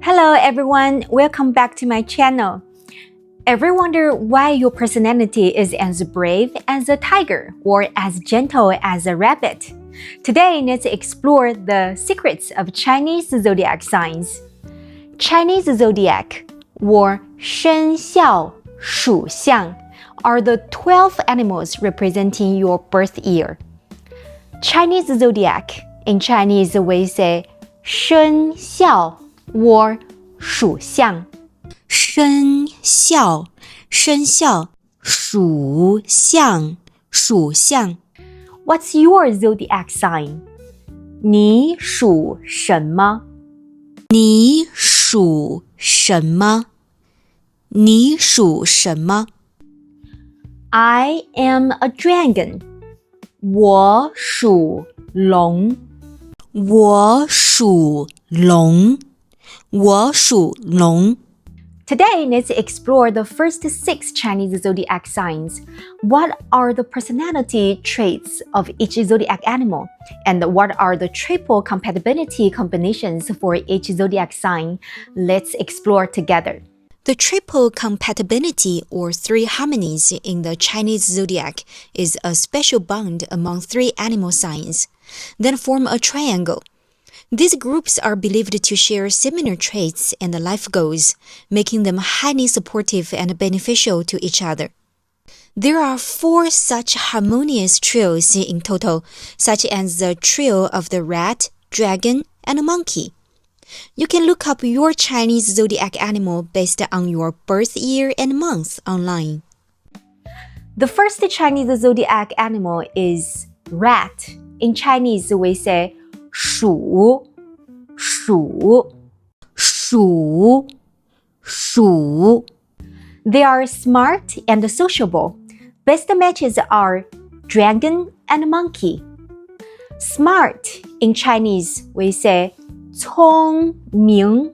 Hello everyone, welcome back to my channel. Ever wonder why your personality is as brave as a tiger or as gentle as a rabbit? Today, let's explore the secrets of Chinese zodiac signs. Chinese zodiac or 生肖属相 are the 12 animals representing your birth year. Chinese zodiac in Chinese we say 生肖 or 属相。生肖属相 What's your zodiac sign? 你属什么 I am a dragon. 我属龙 Today, let's explore the first 6 Chinese zodiac signs. What are the personality traits of each zodiac animal? And what are the triple compatibility combinations for each zodiac sign? Let's explore together. The triple compatibility or 3 harmonies in the Chinese zodiac is a special bond among 3 animal signs, then form a triangle. These groups are believed to share similar traits and life goals, making them highly supportive and beneficial to each other. There are 4 such harmonious trios in total, such as the trio of the rat, dragon, and monkey. You can look up your Chinese zodiac animal based on your birth year and month online. The first Chinese zodiac animal is rat. In Chinese, we say 鼠 They are smart and sociable. Best matches are dragon and monkey. Smart in Chinese, we say 聪明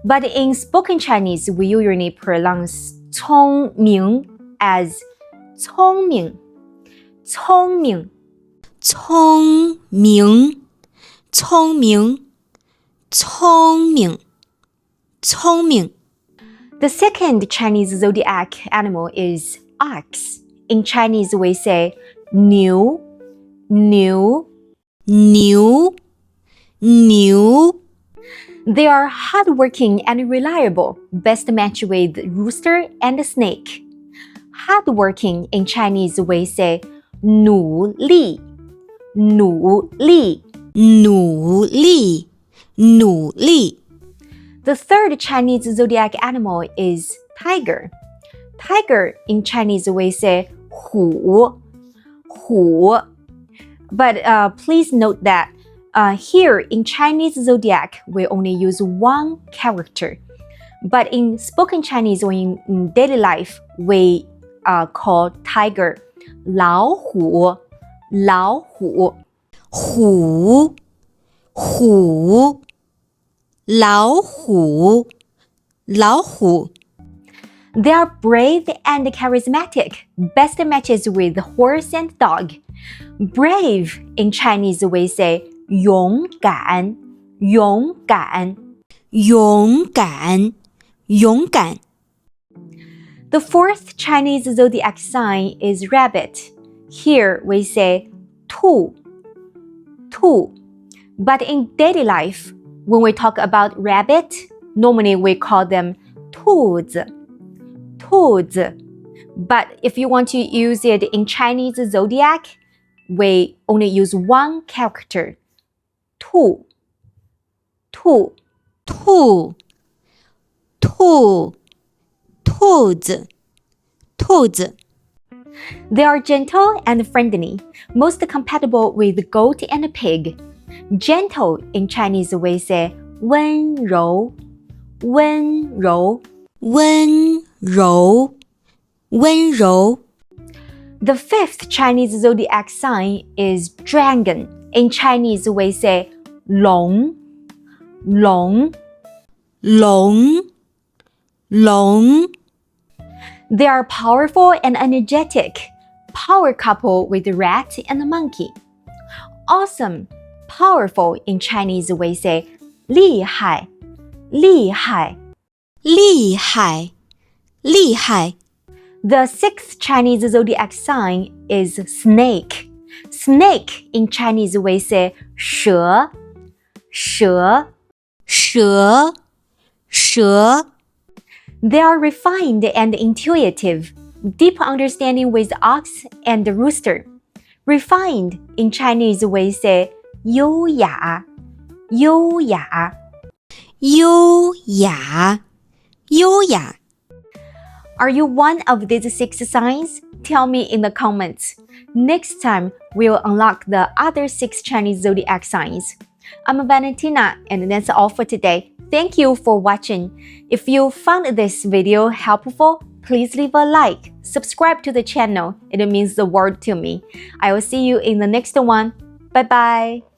But in spoken Chinese, we usually pronounce 聪明 as 聪明 The second Chinese zodiac animal is ox. In Chinese, we say 牛 They are hardworking and reliable. Best match with rooster and snake. Hardworking in Chinese, we say 努力 The third Chinese zodiac animal is tiger. Tiger in Chinese we say 虎 But please note that here in Chinese zodiac we only use one character. But in spoken Chinese or in daily life we call tiger 老虎 They are brave and charismatic. Best matches with horse and dog. Brave in Chinese we say 勇敢 The fourth Chinese zodiac sign is rabbit. Here we say 兔 But in daily life, when we talk about rabbit, normally we call them 兔子 But if you want to use it in Chinese zodiac, we only use one character. 兔 They are gentle and friendly, most compatible with goat and pig. Gentle in Chinese we say 温柔 The fifth Chinese zodiac sign is dragon. In Chinese we say 龙 They are powerful and energetic. Power couple with the rat and the monkey. Awesome, powerful in Chinese we say 厉害厉害厉害厉害 The sixth Chinese zodiac sign is snake. Snake in Chinese we say 蛇蛇蛇蛇 They are refined and intuitive, deep understanding with ox and rooster. Refined in Chinese we say 优雅优雅优雅优雅 Are you one of these 6 signs? Tell me in the comments. Next time, we'll unlock the other 6 Chinese zodiac signs. I'm Valentina, and that's all for today. Thank you for watching. If you found this video helpful, please leave a like, subscribe to the channel. It means the world to me. I will see you in the next one. Bye bye.